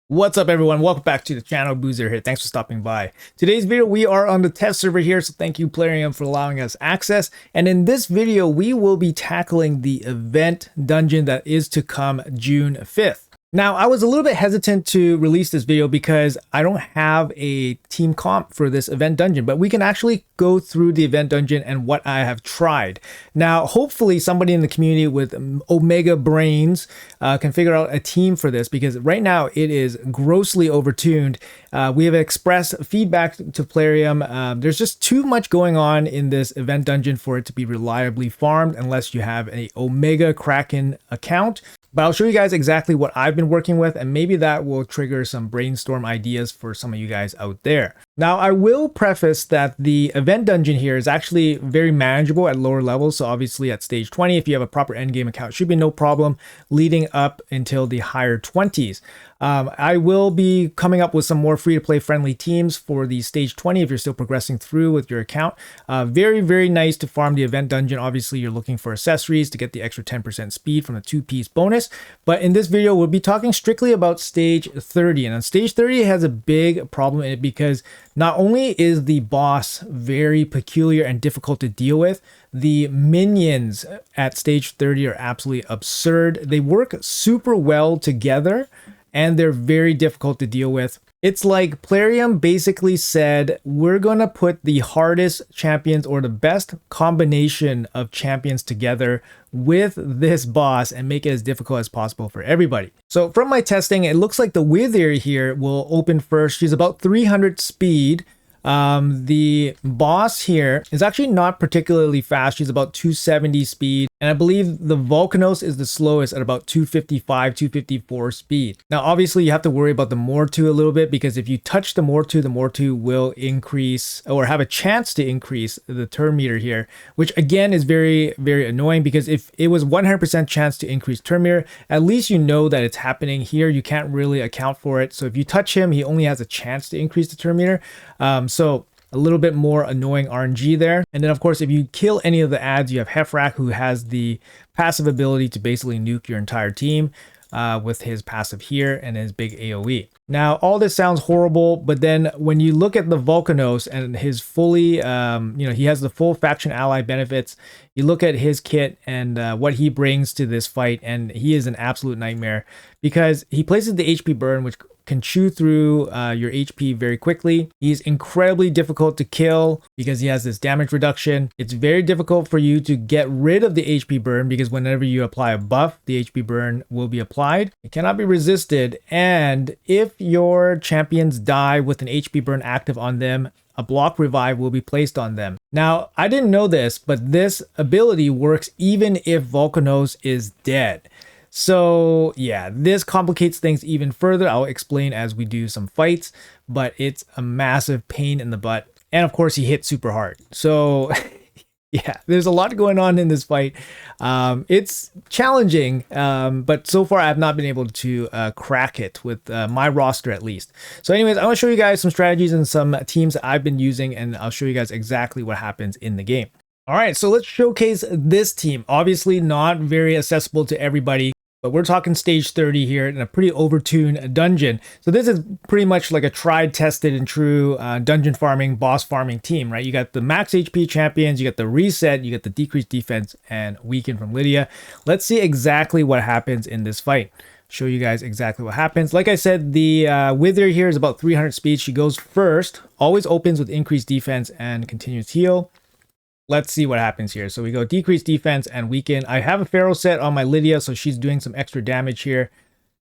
What's up, everyone? Welcome back to the channel. Boozer here. Thanks for stopping by. Today's video, we are on the test server here, so thank you Plarium for allowing us access. And in this video, we will be tackling the event dungeon that is to come June 5th. Now, I was a little bit hesitant to release this video because I don't have a team comp for this event dungeon, but we can actually go through the event dungeon and what I have tried. Now, hopefully somebody in the community with Omega brains can figure out a team for this, because right now it is grossly overtuned. We have expressed feedback to Plarium. There's just too much going on in this event dungeon for it to be reliably farmed unless you have a Omega Kraken account. But I'll show you guys exactly what I've been working with, and maybe that will trigger some brainstorm ideas for some of you guys out there. Now, I will preface that the event dungeon here is actually very manageable at lower levels. So obviously at stage 20, if you have a proper endgame account, should be no problem leading up until the higher 20s. I will be coming up with some more free-to-play friendly teams for the stage 20 if you're still progressing through with your account. Very, very nice to farm the event dungeon. Obviously, you're looking for accessories to get the extra 10% speed from the 2-piece bonus. But in this video, we'll be talking strictly about stage 30. And on stage 30, it has a big problem in it because not only is the boss very peculiar and difficult to deal with, the minions at stage 30 are absolutely absurd. They work super well together, and they're very difficult to deal with. It's like Plarium basically said, we're going to put the hardest champions or the best combination of champions together with this boss and make it as difficult as possible for everybody. So from my testing, it looks like the Wither here will open first. She's about 300 speed. The boss here is actually not particularly fast. She's about 270 speed. And I believe the Volcanos is the slowest at about 255, 254 speed. Now, obviously, you have to worry about the Mortu a little bit, because if you touch the Mortu will increase or have a chance to increase the turn meter here, which again is very, very annoying, because if it was 100% chance to increase turn meter, at least you know that it's happening. Here, you can't really account for it. So if you touch him, he only has a chance to increase the turn meter. So a little bit more annoying RNG there. And then of course, if you kill any of the ads, you have Hefrak, who has the passive ability to basically nuke your entire team with his passive here and his big AoE. Now, all this sounds horrible, but then when you look at the Volcanos and his fully, he has the full faction ally benefits. You look at his kit and what he brings to this fight, and he is an absolute nightmare because he places the HP burn, which can chew through your HP very quickly. He's incredibly difficult to kill because he has this damage reduction. It's very difficult for you to get rid of the HP burn because whenever you apply a buff, the HP burn will be applied. It cannot be resisted, and if your champions die with an HP burn active on them, a block revive will be placed on them. Now, I didn't know this, but this ability works even if Volcanos is dead. So yeah, this complicates things even further. I'll explain as we do some fights, but it's a massive pain in the butt. And of course, he hits super hard. So yeah, there's a lot going on in this fight. It's challenging, but so far I've not been able to crack it with my roster at least. So anyways, I want to show you guys some strategies and some teams that I've been using, and I'll show you guys exactly what happens in the game. All right, so let's showcase this team. Obviously not very accessible to everybody, but we're talking stage 30 here in a pretty overtuned dungeon. So this is pretty much like a tried, tested, and true dungeon farming, boss farming team, right? You got the max HP champions, you got the reset, you got the decreased defense, and weaken from Lydia. Let's see exactly what happens in this fight. Show you guys exactly what happens. Like I said, the Wither here is about 300 speed. She goes first, always opens with increased defense and continuous heal. Let's see what happens here. So we go decrease defense and weaken. I have a Pharaoh set on my Lydia, so she's doing some extra damage here.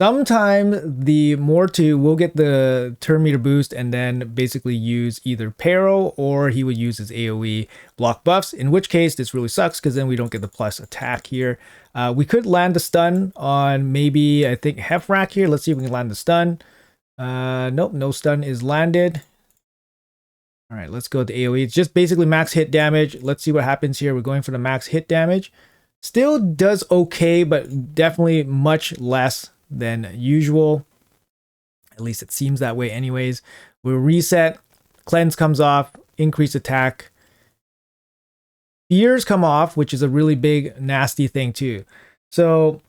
Sometimes the Mortu will get the turn meter boost and then basically use either Pharaoh or he would use his AoE block buffs, in which case this really sucks because then we don't get the plus attack here. We could land a stun on maybe, I think, Hefrak here. Let's see if we can land the stun. Nope, no stun is landed. All right, let's go to AoE. It's just basically max hit damage. Let's see what happens here. We're going for the max hit damage. Still does okay, but definitely much less than usual. At least it seems that way anyways. We'll reset. Cleanse comes off. Increase attack. Fears come off, which is a really big, nasty thing too. So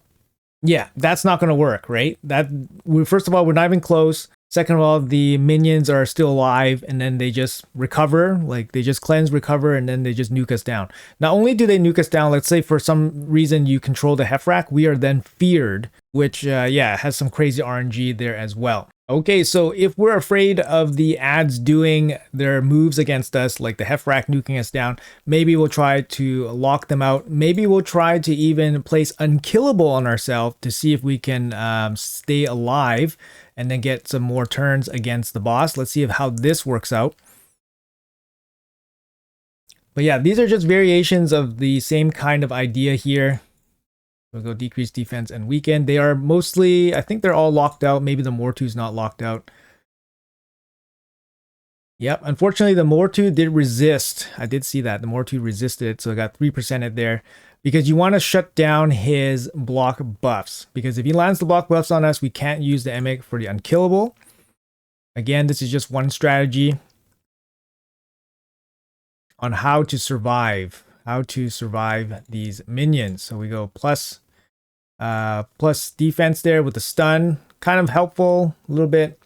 Yeah, that's not going to work, right? First of all, we're not even close. Second of all, the minions are still alive, and then they just recover, like they just cleanse, recover, and then they just nuke us down. Not only do they nuke us down, let's say for some reason you control the Hefrak, we are then feared, which yeah, has some crazy RNG there as well. Okay, so if we're afraid of the ads doing their moves against us, like the Hefrak nuking us down, maybe we'll try to lock them out. Maybe we'll try to even place unkillable on ourselves to see if we can stay alive and then get some more turns against the boss. Let's see how this works out. But yeah, these are just variations of the same kind of idea here. We'll go decrease defense and weaken. They are mostly, I think they're all locked out. Maybe the Mortu's not locked out. Yep, unfortunately the Mortu did resist. I did see that. The Mortu resisted, so I got 3% there. Because you want to shut down his block buffs. Because if he lands the block buffs on us, we can't use the Emic for the unkillable. Again, this is just one strategy on how to survive. How to survive these minions. So we go plus defense there with the stun. Kind of helpful a little bit.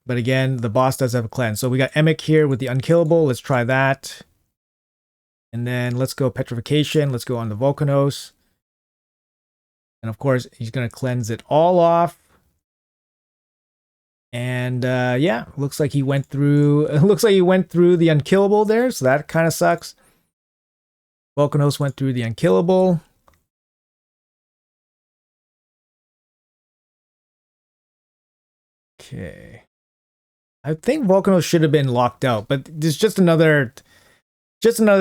But again, the boss does have a cleanse. So we got Emic here with the unkillable. Let's try that. And then let's go petrification. Let's go on the Volcanos. And of course, he's going to cleanse it all off. And yeah, looks like he went through. It looks like he went through the unkillable there. So that kind of sucks. Volcanos went through the unkillable. Okay. I think Volcanos should have been locked out, but there's just another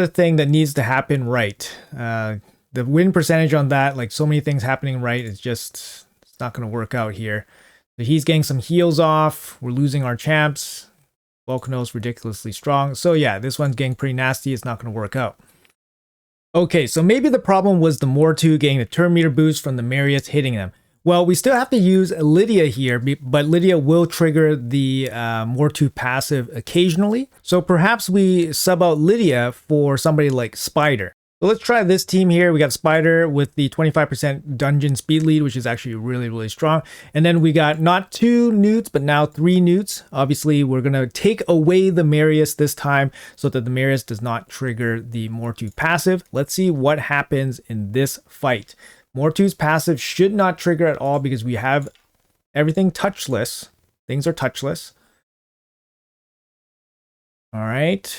thing that needs to happen right. The win percentage on that, like so many things happening right, it's not going to work out here. So he's getting some heals off. We're losing our champs. Volcanos ridiculously strong. So yeah, this one's getting pretty nasty. It's not going to work out. Okay, so maybe the problem was the Mortu getting the turn meter boost from the Marius hitting them. Well, we still have to use Lydia here, but Lydia will trigger the Mortu passive occasionally. So perhaps we sub out Lydia for somebody like Spider. So let's try this team here. We got Spider with the 25% dungeon speed lead, which is actually really, really strong. And then we got not 2 newts, but now 3 newts. Obviously, we're going to take away the Marius this time so that the Marius does not trigger the Mortu passive. Let's see what happens in this fight. Mortu's passive should not trigger at all because we have everything touchless. Things are touchless. All right.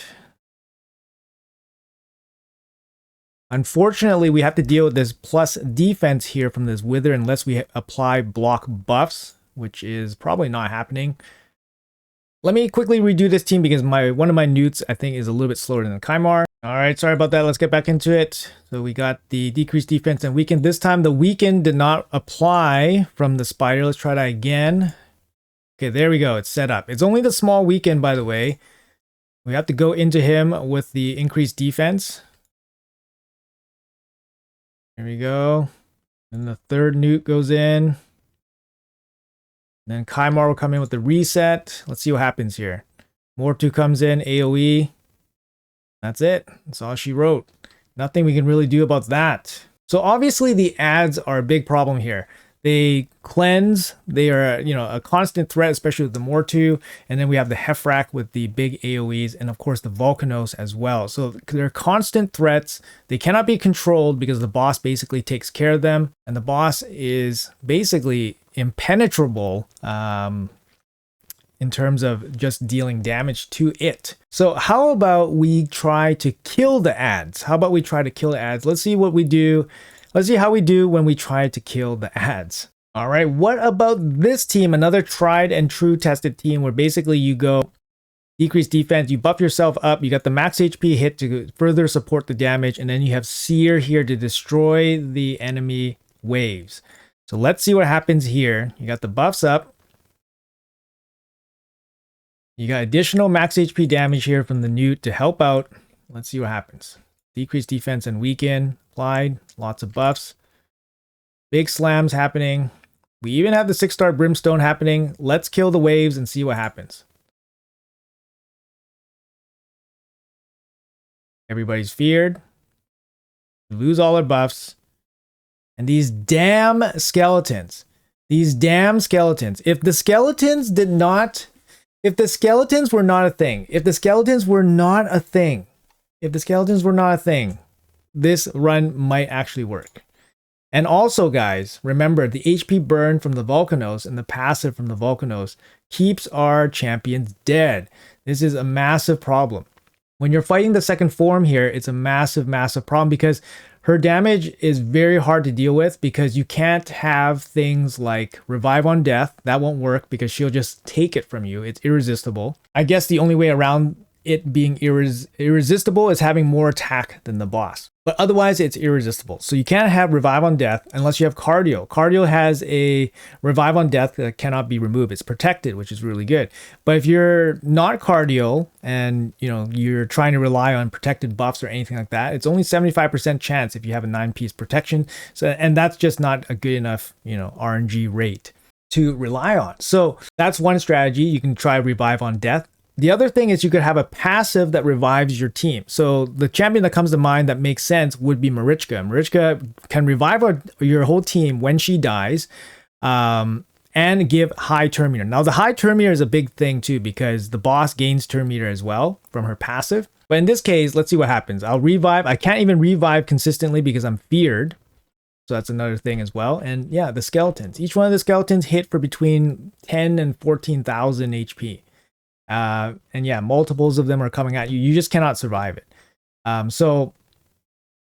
Unfortunately, we have to deal with this plus defense here from this Wither unless we apply block buffs, which is probably not happening. Let me quickly redo this team because one of my newts, I think, is a little bit slower than the Kymar. All right, sorry about that. Let's get back into it. So we got the decreased defense and weaken. This time the weaken did not apply from the Spider. Let's try that again. Okay, there we go. It's set up. It's only the small weaken, by the way. We have to go into him with the increased defense. There we go. And the third newt goes in. Then Kymar will come in with the reset. Let's see what happens here. Mortu comes in, AoE. That's it. That's all she wrote. Nothing we can really do about that. So obviously the ads are a big problem here. They cleanse. They are, a constant threat, especially with the Mortu. And then we have the Hefrak with the big AoEs, and of course the Volcanos as well. So they're constant threats. They cannot be controlled because the boss basically takes care of them. And the boss is basically impenetrable in terms of just dealing damage to it. So how about we try to kill the ads? Let's see what we do. Let's see how we do when we try to kill the ads. All right, what about this team? Another tried and true tested team where basically you go decrease defense, you buff yourself up, you got the max HP hit to further support the damage, and then you have Seer here to destroy the enemy waves. So let's see what happens here. You got the buffs up. You got additional max HP damage here from the newt to help out. Let's see what happens. Decrease defense and weaken. Applied. Lots of buffs. Big slams happening. We even have the 6-star brimstone happening. Let's kill the waves and see what happens. Everybody's feared. lose all our buffs. And these damn skeletons. These damn skeletons. If the skeletons did not... If the skeletons were not a thing. If the skeletons were not a thing. If the skeletons were not a thing. This run might actually work. And also, guys, remember the HP burn from the Volcanos and the passive from the Volcanos keeps our champions dead. This is a massive problem. When you're fighting the second form here, it's a massive, massive problem because her damage is very hard to deal with because you can't have things like Revive on Death. That won't work because she'll just take it from you. It's irresistible. I guess the only way around it being irresistible is having more attack than the boss. But otherwise, it's irresistible. So you can't have Revive on Death unless you have Cardio. Cardio has a Revive on Death that cannot be removed. It's protected, which is really good. But if you're not Cardio and you're trying to rely on protected buffs or anything like that, it's only 75% chance if you have a 9-piece protection. So, and that's just not a good enough, RNG rate to rely on. So that's one strategy. You can try Revive on Death. The other thing is you could have a passive that revives your team. So the champion that comes to mind that makes sense would be Marichka. Marichka can revive your whole team when she dies and give high turn meter. Now the high turn meter is a big thing too because the boss gains turn meter as well from her passive. But in this case, let's see what happens. I'll revive. I can't even revive consistently because I'm feared. So that's another thing as well. And yeah, the skeletons. Each one of the skeletons hit for between 10 and 14,000 HP. And yeah, multiples of them are coming at you. You just cannot survive it. So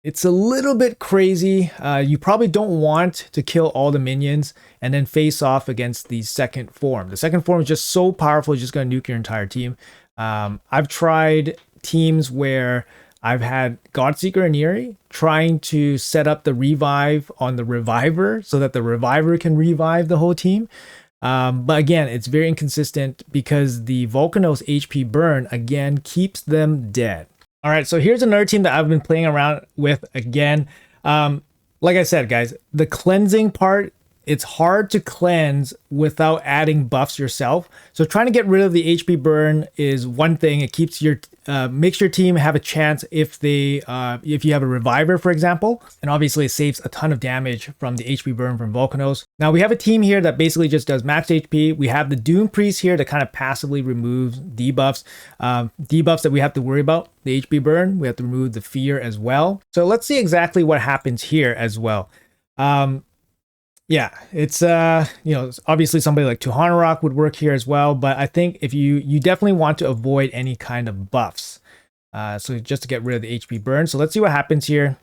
it's a little bit crazy. You probably don't want to kill all the minions and then face off against the second form. The second form is just so powerful. It's just going to nuke your entire team. I've tried teams where I've had Godseeker and Eerie trying to set up the revive on the reviver so that the reviver can revive the whole team. But again, it's very inconsistent because the Volcanos HP burn, again, keeps them dead. All right, so here's another team that I've been playing around with again. Like I said, guys, the cleansing part, it's hard to cleanse without adding buffs yourself. So trying to get rid of the HP burn is one thing. It keeps your makes your team have a chance if you have a reviver, for example. And obviously it saves a ton of damage from the HP burn from Volcanos. Now we have a team here that basically just does max HP. We have the Doom Priest here that kind of passively removes debuffs. Debuffs that we have to worry about. The HP burn, we have to remove the fear as well. So let's see exactly what happens here as well. Yeah, it's obviously somebody like Tuhanarok would work here as well, but I think if you definitely want to avoid any kind of buffs. So just to get rid of the HP burn. So let's see what happens here.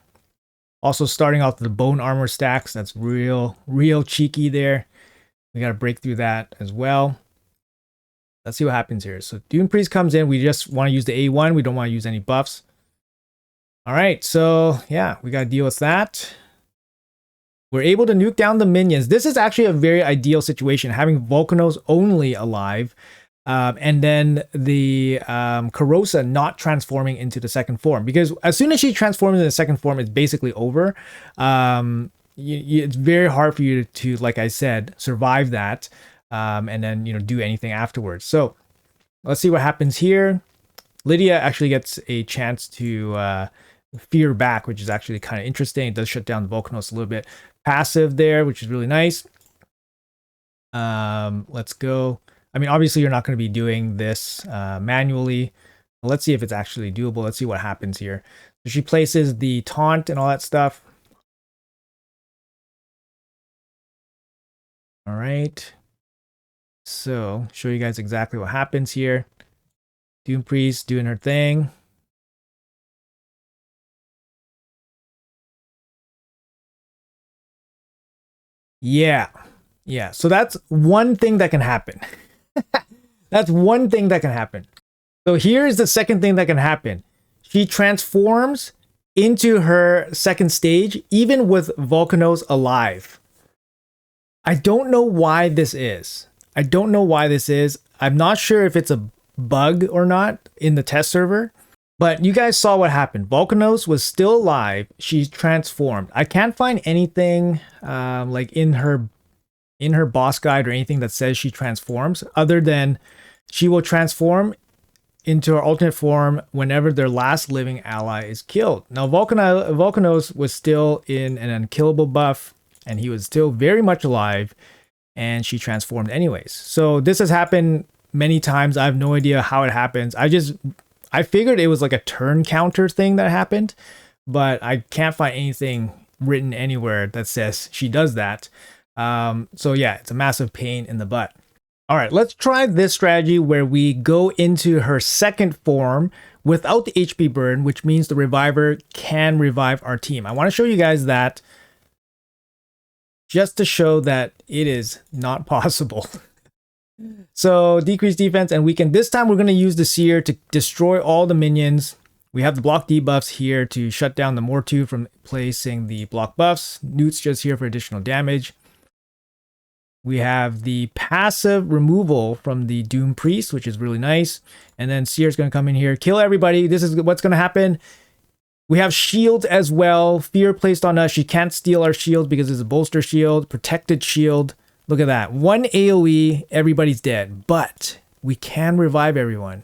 Also starting off with the bone armor stacks, that's real cheeky there. We got to break through that as well. Let's see what happens here. So Doom Priest comes in, we just want to use the A1, we don't want to use any buffs. All right, so yeah, we got to deal with that. We're able to nuke down the minions. This is actually a very ideal situation, having Volcanos only alive, and then the Kurosa not transforming into the second form. Because as soon as she transforms into the second form, it's basically over. It's very hard for you to, like I said, survive that, and then do anything afterwards. So let's see what happens here. Lydia actually gets a chance to fear back, which is actually kind of interesting. It does shut down the Volcanos a little bit. Passive there, which is really nice. Let's go. I mean, obviously you're not going to be doing this manually. Let's see if it's actually doable. Let's see what happens here. So she places the taunt and all that stuff. All right. So show you guys exactly what happens here. Doom Priest doing her thing. Yeah. So that's one thing that can happen. That's one thing that can happen. So here's the second thing that can happen. She transforms into her second stage, even with Volcanos alive. I don't know why this is. I'm not sure if it's a bug or not in the test server. But you guys saw what happened. Volcanos was still alive. She transformed. I can't find anything like in her boss guide or anything that says she transforms, other than she will transform into our alternate form whenever their last living ally is killed. Now, Volcanos was still in an unkillable buff, and he was still very much alive, and she transformed anyways. So this has happened many times. I have no idea how it happens. I figured it was like a turn counter thing that happened, but I can't find anything written anywhere that says she does that. So yeah, it's a massive pain in the butt. All right, let's try this strategy where we go into her second form without the HP burn, which means the reviver can revive our team. I want to show you guys that just to show that it is not possible. So decrease defense and weaken. This time we're going to use the Seer to destroy all the minions. We have the block debuffs here to shut down the Mortu from placing the block buffs. Newt's just here for additional damage. We have the passive removal from the Doom Priest, which is really nice. And then Seer's going to come in here, kill everybody. This is what's going to happen. We have shields as well. Fear placed on us. She can't steal our shield because it's a bolster shield, protected shield. Look at that. One AoE, everybody's dead. But we can revive everyone.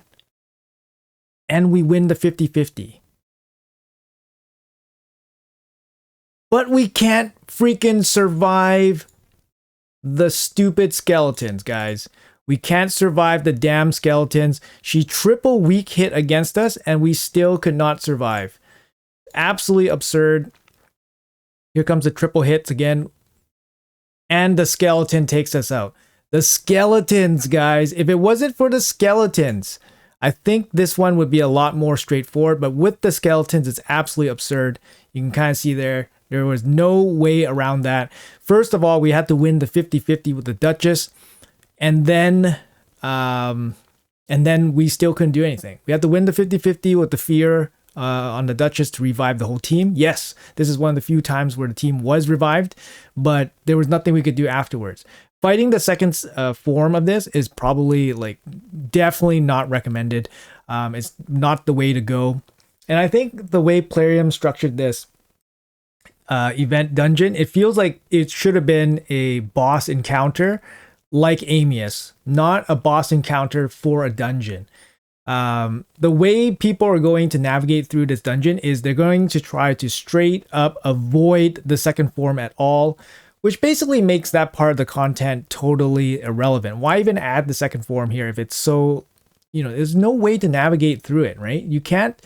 And we win the 50-50. But we can't freaking survive the stupid skeletons, guys. We can't survive the damn skeletons. She triple weak hit against us and we still could not survive. Absolutely absurd. Here comes the triple hits again. And the skeleton takes us out. The skeletons, guys. If it wasn't for the skeletons, I think this one would be a lot more straightforward. But with the skeletons, it's absolutely absurd. You can kind of see there was no way around that. First of all, we had to win the 50-50 with the Duchess. And then we still couldn't do anything. We had to win the 50-50 with the Fear on the Duchess to revive the whole team. Yes, this is one of the few times where the team was revived, but there was nothing we could do afterwards. Fighting the second form of this is probably like definitely not recommended. It's not the way to go. And I think the way Plarium structured this event dungeon, it feels like it should have been a boss encounter like Amius, not a boss encounter for a dungeon. The way people are going to navigate through this dungeon is they're going to try to straight up avoid the second form at all, which basically makes that part of the content totally irrelevant. Why even add the second form here if it's so, there's no way to navigate through it, right? You can't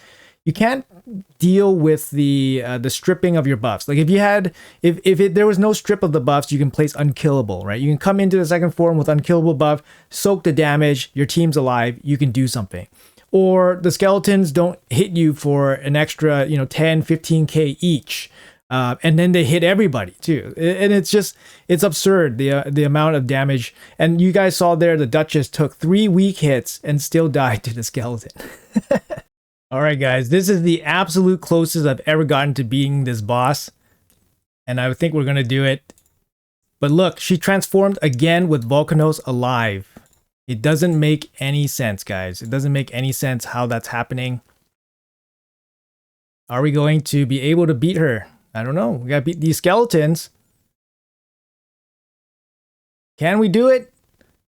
deal with the stripping of your buffs. Like if there was no strip of the buffs, you can place unkillable, right? You can come into the second form with unkillable buff, soak the damage, your team's alive, you can do something. Or the skeletons don't hit you for an extra, 10, 15k each. And then they hit everybody too. And it's absurd, the amount of damage. And you guys saw there, the Duchess took 3 weak hits and still died to the skeleton. All right, guys, this is the absolute closest I've ever gotten to beating this boss. And I think we're going to do it. But look, she transformed again with Volcanos alive. It doesn't make any sense, guys. It doesn't make any sense how that's happening. Are we going to be able to beat her? I don't know. We got to beat these skeletons. Can we do it?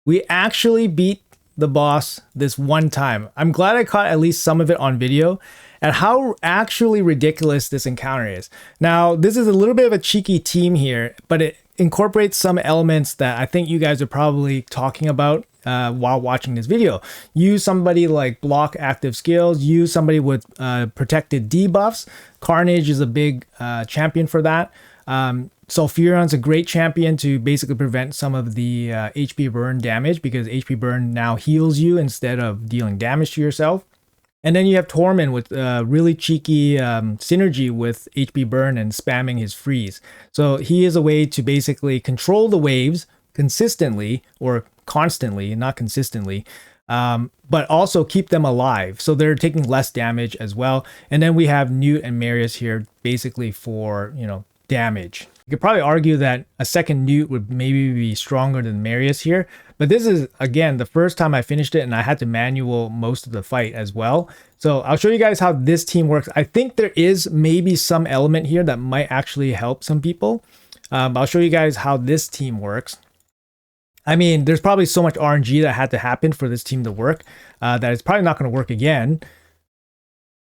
We actually beat the boss this one time. I'm glad I caught at least some of it on video and how actually ridiculous this encounter is. Now, this is a little bit of a cheeky team here, but it incorporates some elements that I think you guys are probably talking about while watching this video. Use somebody like block active skills, use somebody with protected debuffs. Carnage is a big champion for that. Sulfuron's a great champion to basically prevent some of the HP burn damage because HP burn now heals you instead of dealing damage to yourself. And then you have Tormund with really cheeky synergy with HP burn and spamming his freeze. So he is a way to basically control the waves consistently or constantly, not consistently, but also keep them alive. So they're taking less damage as well. And then we have Newt and Marius here basically for, damage. You could probably argue that a second Newt would maybe be stronger than Marius here, but this is, again, the first time I finished it and I had to manual most of the fight as well. So I'll show you guys how this team works. I think there is maybe some element here that might actually help some people. I'll show you guys how this team works. I mean, there's probably so much RNG that had to happen for this team to work that it's probably not going to work again.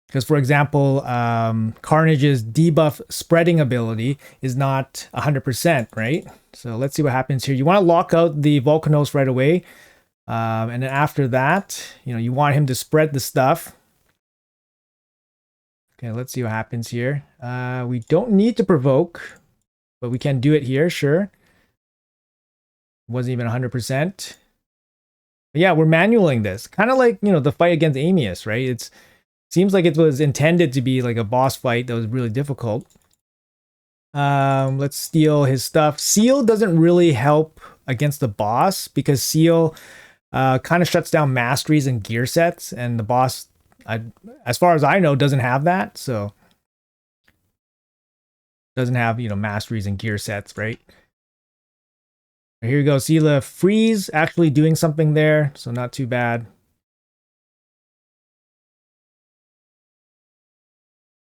Because, for example, Carnage's debuff spreading ability is not 100%, right? So let's see what happens here. You want to lock out the Volcanos right away. And then after that, you want him to spread the stuff. Okay, let's see what happens here. We don't need to provoke, but we can do it here, sure. Wasn't even 100%. But yeah, we're manualing this. Kind of like, the fight against Amius, right? It's seems like it was intended to be like a boss fight that was really difficult. Let's steal his stuff. Seal doesn't really help against the boss because Seal kind of shuts down masteries and gear sets, and the boss, as far as I know, doesn't have that. So doesn't have masteries and gear sets, right? Here we go. See the freeze actually doing something there, so not too bad.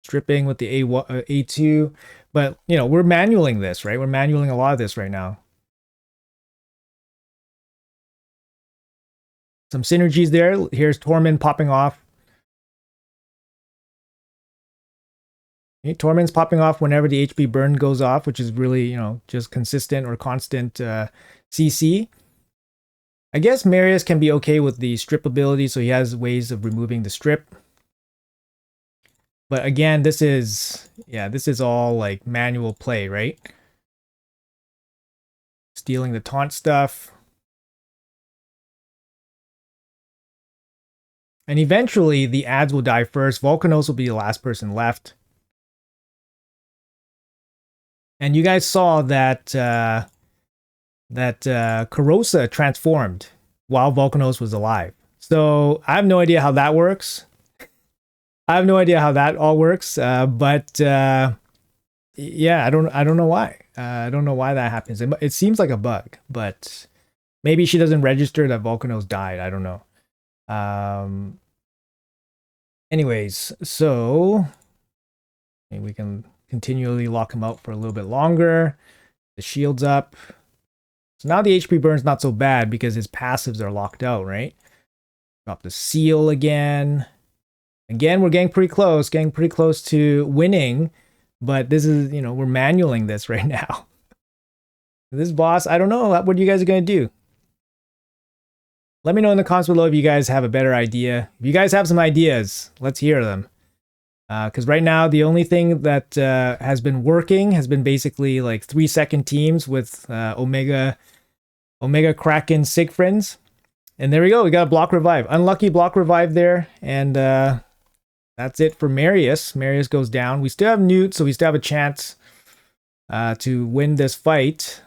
Stripping with the A2, but we're manualing this, right? We're manualing a lot of this right now. Some synergies there. Here's Tormund popping off. Okay, Tormund's popping off whenever the HP burn goes off, which is really, just consistent or constant CC. I guess Marius can be okay with the strip ability, so he has ways of removing the strip. But again, this is all like manual play, right? Stealing the taunt stuff. And eventually the ads will die first. Volcanos will be the last person left. And you guys saw that Kurosa transformed while Volcanos was alive. So I have no idea how that works. I have no idea how that all works, but yeah, I don't know why. I don't know why that happens. It seems like a bug, but maybe she doesn't register that Volcanos died. I don't know. Anyways, so maybe we can continually lock him out for a little bit longer. The shield's up. So now the HP burn's not so bad because his passives are locked out, right? Drop the seal again. Again, we're getting pretty close to winning, but this is, we're manualing this right now. This boss, I don't know what you guys are going to do. Let me know in the comments below if you guys have a better idea. If you guys have some ideas, let's hear them. Because right now, the only thing that has been working has been basically like 3-second teams with Omega Kraken Sigfriends. And there we go. We got a block revive. Unlucky block revive there. And that's it for Marius. Marius goes down. We still have Newt, so we still have a chance to win this fight.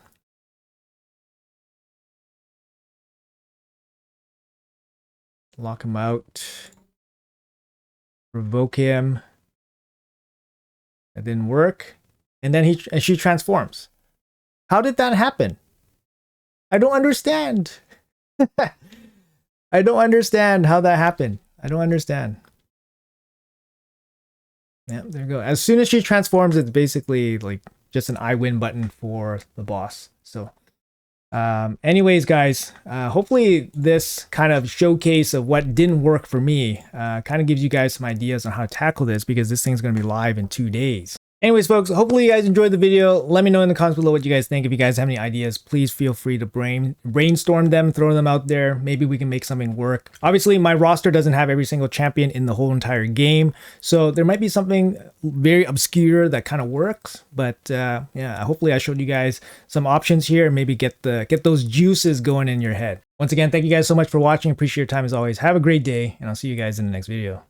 Lock him out. Provoke him. That didn't work. And then she transforms. How did that happen? I don't understand. I don't understand how that happened. I don't understand. Yeah, there you go. As soon as she transforms, it's basically like just an I win button for the boss. So anyways, guys, hopefully this kind of showcase of what didn't work for me kind of gives you guys some ideas on how to tackle this, because this thing's going to be live in 2 days. Anyways, folks, hopefully you guys enjoyed the video. Let me know in the comments below what you guys think. If you guys have any ideas, please feel free to brainstorm them, throw them out there. Maybe we can make something work. Obviously, my roster doesn't have every single champion in the whole entire game, so there might be something very obscure that kind of works. But yeah, hopefully I showed you guys some options here and maybe get those juices going in your head. Once again, thank you guys so much for watching. Appreciate your time as always. Have a great day, and I'll see you guys in the next video.